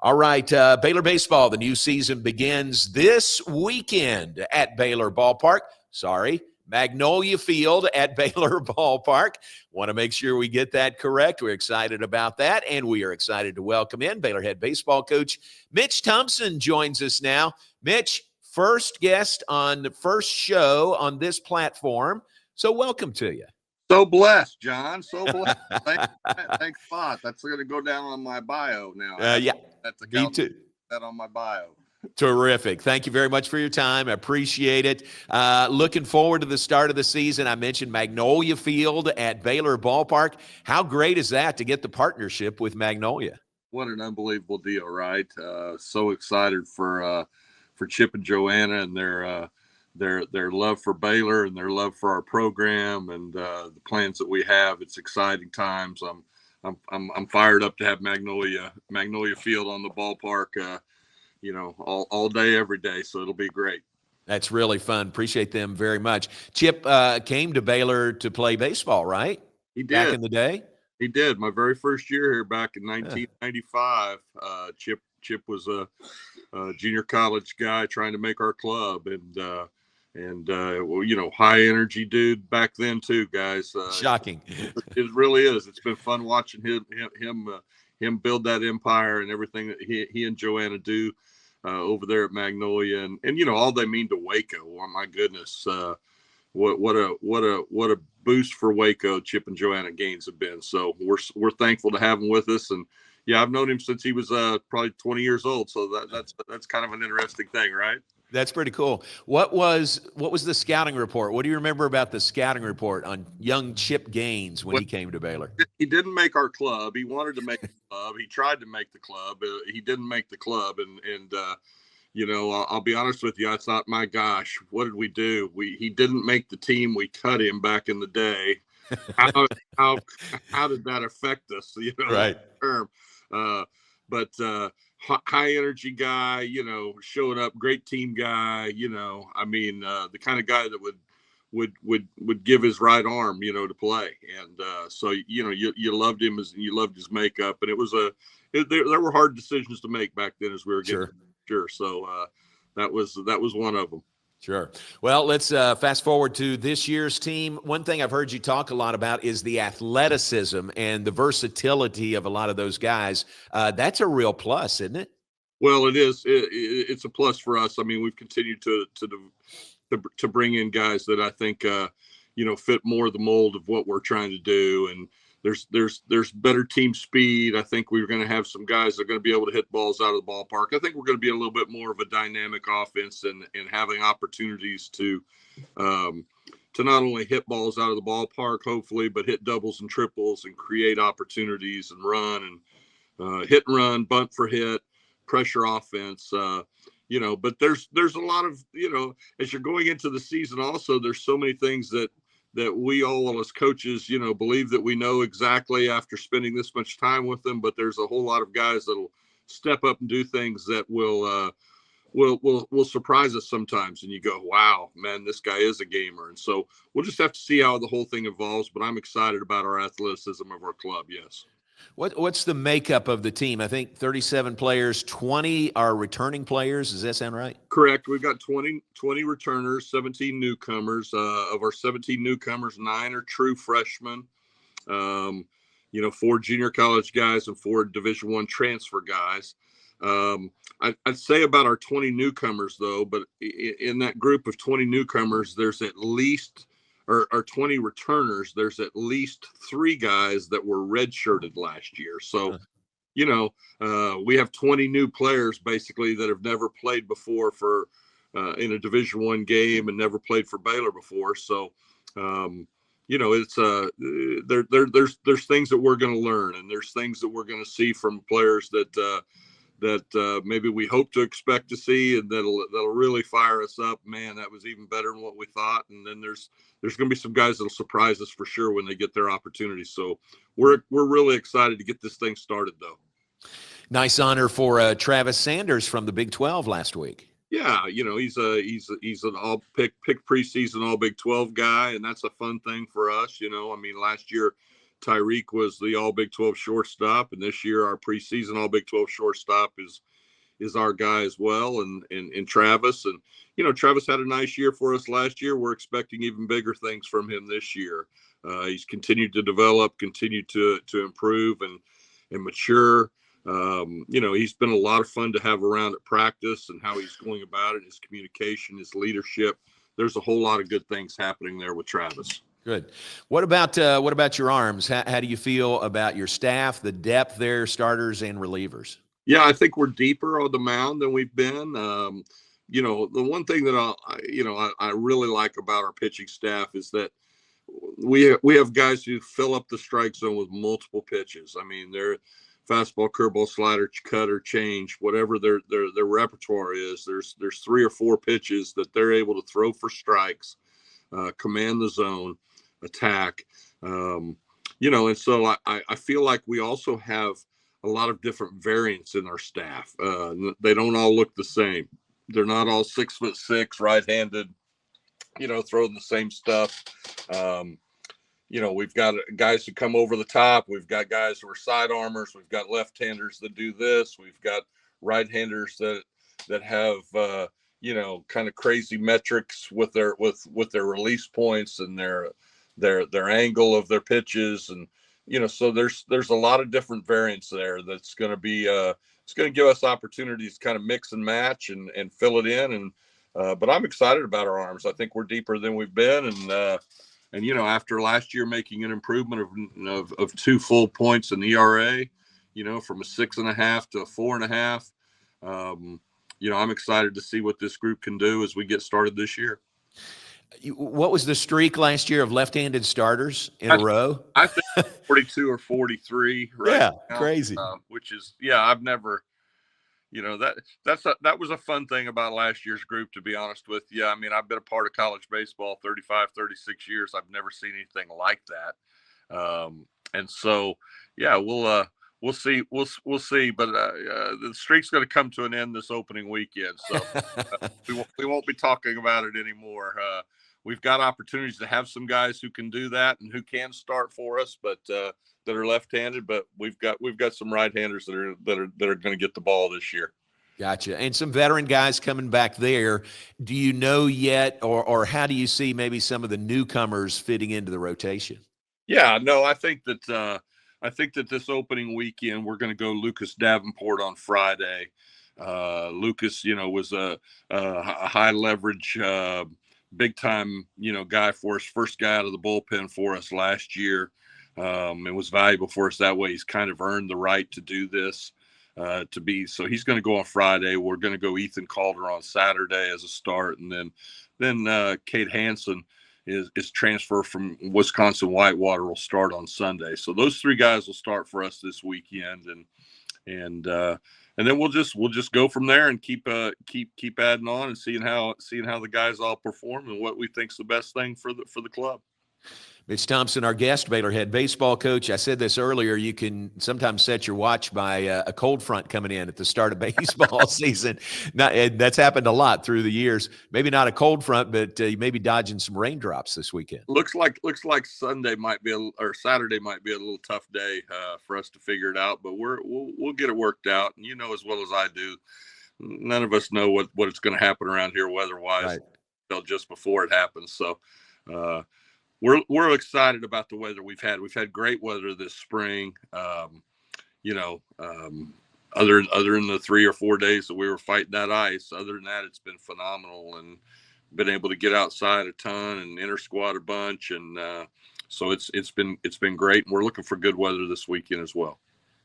All right, Baylor baseball, the new season begins this weekend at Baylor Ballpark. Magnolia Field at Baylor Ballpark. Want to make sure we get that correct. We're excited about that, and we are excited to welcome in Baylor head baseball coach Mitch Thompson joins us now. Mitch, first guest on the first show on this platform, so welcome to you. So blessed, John. So blessed. Thanks a lot. That's going to go down on my bio now. Yeah, that's me too. That on my bio. Terrific. Thank you very much for your time. I appreciate it. Looking forward to the start of the season. I mentioned Magnolia Field at Baylor Ballpark. How great is that to get the partnership with Magnolia? What an unbelievable deal, right? So excited for Chip and Joanna and their love for Baylor and their love for our program and the plans that we have. It's exciting times. I'm fired up to have Magnolia Field on the ballpark. All day, every day. So it'll be great. That's really fun. Appreciate them very much. Chip came to Baylor to play baseball, right? He did. Back in the day? He did. My very first year here back in 1995. Chip was a junior college guy trying to make our club. And high energy dude back then too, guys. Shocking. It really is. It's been fun watching him build that empire and everything that he and Joanna do over there at Magnolia, and all they mean to Waco. Oh my goodness, what a boost for Waco Chip and Joanna Gaines have been. So we're thankful to have him with us, and yeah, I've known him since he was probably 20 years old. So that's kind of an interesting thing, right? That's pretty cool. What was the scouting report? What do you remember about the scouting report on young Chip Gaines when he came to Baylor? He didn't make our club. He wanted to make the club. He tried to make the club. He didn't make the club. And I'll be honest with you. I thought, my gosh, what did we do? He didn't make the team. We cut him back in the day. How did that affect us? Right. But high energy guy, showing up, great team guy, the kind of guy that would give his right arm, to play. And so, you loved him you loved his makeup. And it was there were hard decisions to make back then as we were getting sure. So that was one of them. Sure. Well, let's fast forward to this year's team. One thing I've heard you talk a lot about is the athleticism and the versatility of a lot of those guys. That's a real plus, isn't it? Well, it is. It's a plus for us. I mean, we've continued to bring in guys that I think fit more the mold of what we're trying to do, and there's better team speed. I think we're going to have some guys that are going to be able to hit balls out of the ballpark. I think we're going to be a little bit more of a dynamic offense and having opportunities to not only hit balls out of the ballpark, hopefully, but hit doubles and triples and create opportunities and run and hit and run, bunt for hit, pressure offense. But there's a lot of, as you're going into the season also, there's so many things that we all as coaches, believe that we know exactly after spending this much time with them. But there's a whole lot of guys that'll step up and do things that will surprise us sometimes. And you go, wow, man, this guy is a gamer. And so we'll just have to see how the whole thing evolves. But I'm excited about our athleticism of our club. Yes. What's the makeup of the team? I think 37 players, 20 are returning players. Does that sound right? Correct. We've got 20 returners, 17 newcomers. Of our 17 newcomers, 9 are true freshmen. 4 junior college guys and 4 Division I transfer guys. I'd say about our 20 newcomers, though, but in that group of 20 newcomers, there's at least or 20 returners, there's at least 3 guys that were redshirted last year. So, we have 20 new players basically that have never played before for in a Division I game and never played for Baylor before. So, it's there's things that we're going to learn, and there's things that we're going to see from players that maybe we hope to expect to see, and that'll really fire us up. Man, that was even better than what we thought. And then there's going to be some guys that'll surprise us for sure when they get their opportunities. So we're really excited to get this thing started, though. Nice honor for Travis Sanders from the Big 12 last week. Yeah, he's an all pick preseason all Big 12 guy, and that's a fun thing for us. Last year Tyreek was the All Big 12 shortstop, and this year our preseason All Big 12 shortstop is our guy as well, and Travis. And Travis had a nice year for us last year. We're expecting even bigger things from him this year. He's continued to develop, continued to improve and mature. He's been a lot of fun to have around at practice, and how he's going about it, his communication, his leadership. There's a whole lot of good things happening there with Travis. Good. What about your arms? How do you feel about your staff, the depth there, starters and relievers? Yeah, I think we're deeper on the mound than we've been. The one thing that I really like about our pitching staff is that we have guys who fill up the strike zone with multiple pitches. I mean, they're fastball, curveball, slider, cutter, change, whatever their repertoire is. There's 3 or 4 pitches that they're able to throw for strikes, command the zone, attack. And so I feel like we also have a lot of different variants in our staff. They don't all look the same. They're not all 6'6", right-handed, throwing the same stuff. We've got guys who come over the top. We've got guys who are side armors. We've got left-handers that do this. We've got right-handers that have kind of crazy metrics with their release points and their angle of their pitches. And so there's a lot of different variants there that's going to be it's going to give us opportunities to kind of mix and match and fill it in. And but I'm excited about our arms. I think we're deeper than we've been. And after last year making an improvement of 2 full points in ERA, from a 6.5 to a 4.5, I'm excited to see what this group can do as we get started this year. What was the streak last year of left-handed starters in a row? I think 42 or 43 right yeah, now, crazy. Which is, I've never, that was a fun thing about last year's group, to be honest with you. I mean, I've been a part of college baseball 35, 36 years. I've never seen anything like that. And so, we'll see. We'll see. But the streak's going to come to an end this opening weekend. So we won't be talking about it anymore. We've got opportunities to have some guys who can do that and who can start for us, but that are left-handed. But we've got some right-handers that are going to get the ball this year. Gotcha. And some veteran guys coming back there. Do you know yet, or how do you see maybe some of the newcomers fitting into the rotation? Yeah, no, I think that this opening weekend we're going to go Lucas Davenport on Friday. Lucas, was a high leverage, big time, guy for us, first guy out of the bullpen for us last year. It was valuable for us that way. He's kind of earned the right to do this, so he's going to go on Friday. We're going to go Ethan Calder on Saturday as a start. And then Kate Hansen is transfer from Wisconsin Whitewater will start on Sunday. So those 3 guys will start for us this weekend. And then we'll just go from there and keep adding on and seeing how the guys all perform and what we think's the best thing for the club. Mitch Thompson, our guest, Baylor head baseball coach. I said this earlier, you can sometimes set your watch by a cold front coming in at the start of baseball season. That's happened a lot through the years. Maybe not a cold front, but you may be dodging some raindrops this weekend. Looks like Sunday might be or Saturday might be a little tough day for us to figure it out, but we'll get it worked out. And as well as I do, none of us know what it's going to happen around here weather-wise until just before it happens. So we're excited about the weather we've had. We've had great weather this spring. Other than the 3 or 4 days that we were fighting that ice, other than that, it's been phenomenal and been able to get outside a ton and inter squad a bunch. And so it's been great. And we're looking for good weather this weekend as well.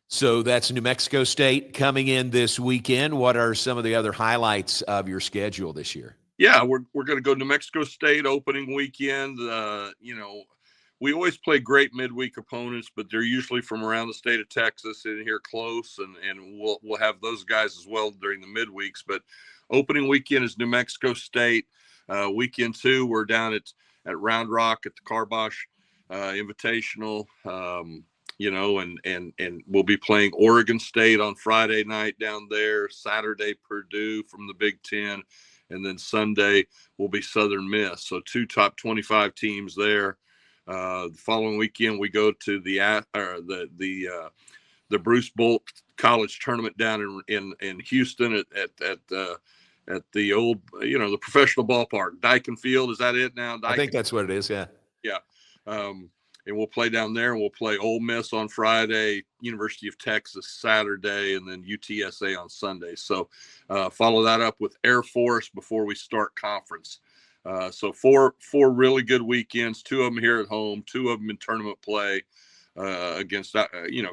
So that's New Mexico State coming in this weekend. What are some of the other highlights of your schedule this year? Yeah, we're going to go New Mexico State opening weekend. We always play great midweek opponents, but they're usually from around the state of Texas and here close, and we'll have those guys as well during the midweeks. But opening weekend is New Mexico State. Weekend 2, we're down at Round Rock at the Carbosh Invitational. And we'll be playing Oregon State on Friday night down there. Saturday, Purdue from the Big Ten. And then Sunday will be Southern Miss. So 2 top 25 teams there. The following weekend, we go to the Bruce Bolt College tournament down in Houston at the old, the professional ballpark, Dyken Field. Is that it now? I think that's what it is. Yeah. Yeah. And we'll play down there, and we'll play Ole Miss on Friday, University of Texas Saturday, and then UTSA on Sunday. So follow that up with Air Force before we start conference. So four really good weekends, 2 of them here at home, 2 of them in tournament play against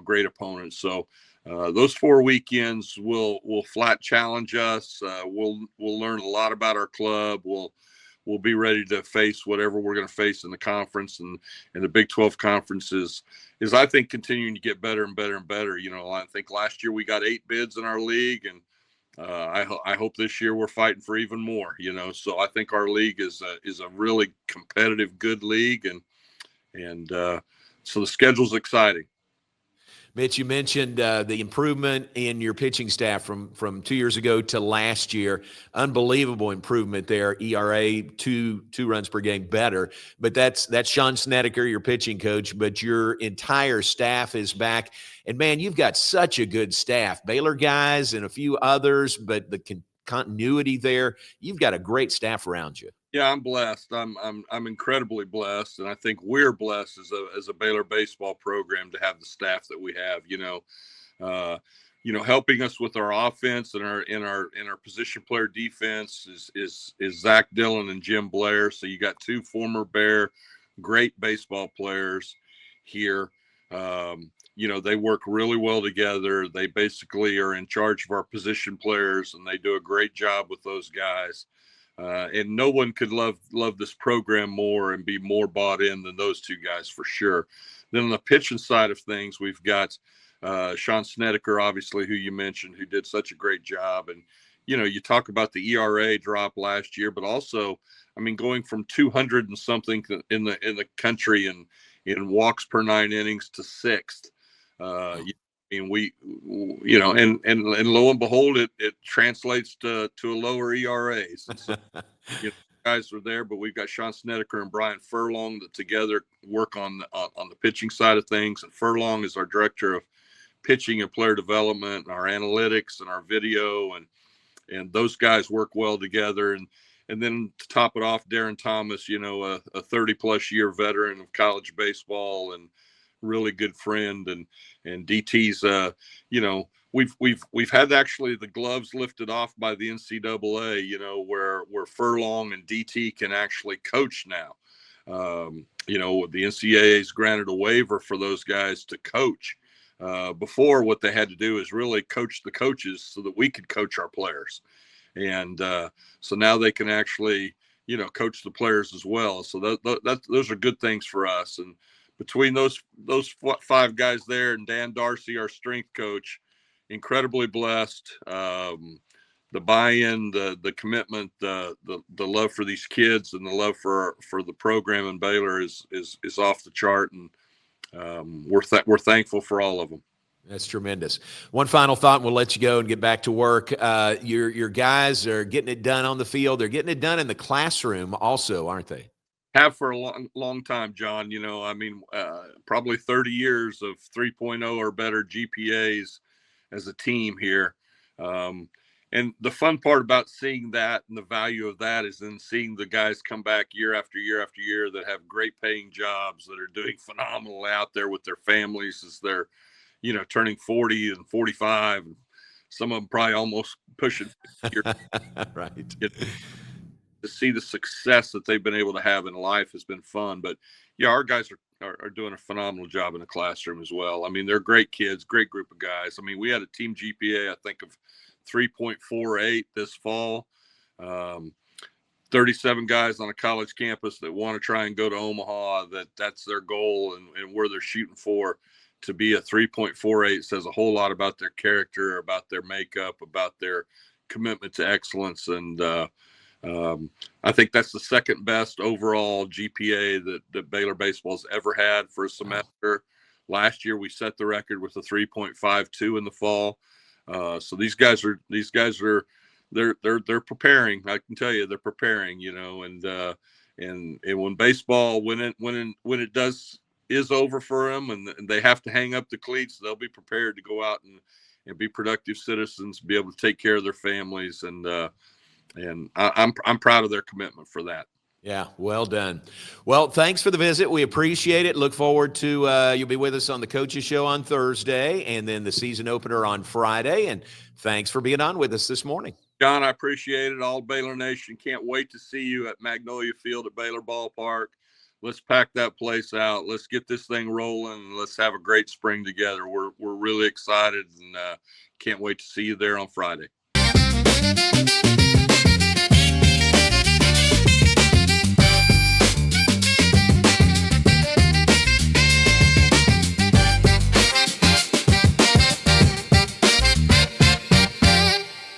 great opponents. So those 4 weekends will flat challenge us. We'll learn a lot about our club. We'll be ready to face whatever we're going to face in the conference, and the Big 12 conference is I think continuing to get better and better and better. I think last year we got 8 bids in our league, and I hope this year we're fighting for even more. So I think our league is a really competitive, good league, and so the schedule's exciting. Mitch, you mentioned the improvement in your pitching staff from 2 years ago to last year. Unbelievable improvement there. ERA, two runs per game better. But that's Sean Snedeker, your pitching coach. But your entire staff is back. And, man, you've got such a good staff. Baylor guys and a few others, but the continuity there, you've got a great staff around you. Yeah, I'm blessed. I'm incredibly blessed, and I think we're blessed as a Baylor baseball program to have the staff that we have. Helping us with our offense and our position player defense is Zach Dillon and Jim Blair. So you got 2 former Bear, great baseball players here. They work really well together. They basically are in charge of our position players, and they do a great job with those guys. And no one could love this program more and be more bought in than those 2 guys for sure. Then on the pitching side of things, we've got Sean Snedeker, obviously, who you mentioned, who did such a great job. And, you talk about the ERA drop last year, but also, going from 200 and something in the country in walks per 9 innings to 6th. And lo and behold, it translates to a lower ERA. So, guys are there, but we've got Sean Snedeker and Brian Furlong that together work on the pitching side of things. And Furlong is our director of pitching and player development, and our analytics and our video, and those guys work well together. And then to top it off, Darren Thomas, a 30+ year veteran of college baseball and really good friend, and DT's we've had actually the gloves lifted off by the NCAA, where Furlong and DT can actually coach now. The NCAA's granted a waiver for those guys to coach. Before, what they had to do is really coach the coaches so that we could coach our players, and so now they can actually coach the players as well. So those are good things for us. And between those 5 guys there and Dan Darcy, our strength coach, incredibly blessed. The buy-in, the commitment, the love for these kids, and the love for the program in Baylor is off the chart, and we're thankful for all of them. That's tremendous. One final thought, and we'll let you go and get back to work. Your guys are getting it done on the field. They're getting it done in the classroom also, aren't they? Have for a long time, John. Probably 30 years of 3.0 or better GPAs as a team here. And the fun part about seeing that and the value of that is then seeing the guys come back year after year after year that have great paying jobs, that are doing phenomenal out there with their families as they're, turning 40 and 45. And some of them probably almost pushing 50 years. Right. To see the success that they've been able to have in life has been fun. But yeah, our guys are doing a phenomenal job in the classroom as well. They're great kids, great group of guys. We had a team GPA, I think, of 3.48 this fall. 37 guys on a college campus that want to try and go to Omaha, that's their goal and where they're shooting for. To be a 3.48 says a whole lot about their character, about their makeup, about their commitment to excellence. And I think that's the second best overall GPA that Baylor baseball's ever had for a semester. Last year we set the record with a 3.52 in the fall. So these guys are they're preparing. I can tell you they're preparing, and and when baseball, when it is over for them, and they have to hang up the cleats, they'll be prepared to go out and be productive citizens, be able to take care of their families, and I'm proud of their commitment for that. Yeah, well done. Well, thanks for the visit. We appreciate it. Look forward to you'll be with us on the Coaches Show on Thursday, and then the season opener on Friday. And thanks for being on with us this morning. John, I appreciate it. All Baylor Nation, can't wait to see you at Magnolia Field at Baylor Ballpark. Let's pack that place out. Let's get this thing rolling. Let's have a great spring together. We're really excited, and can't wait to see you there on Friday.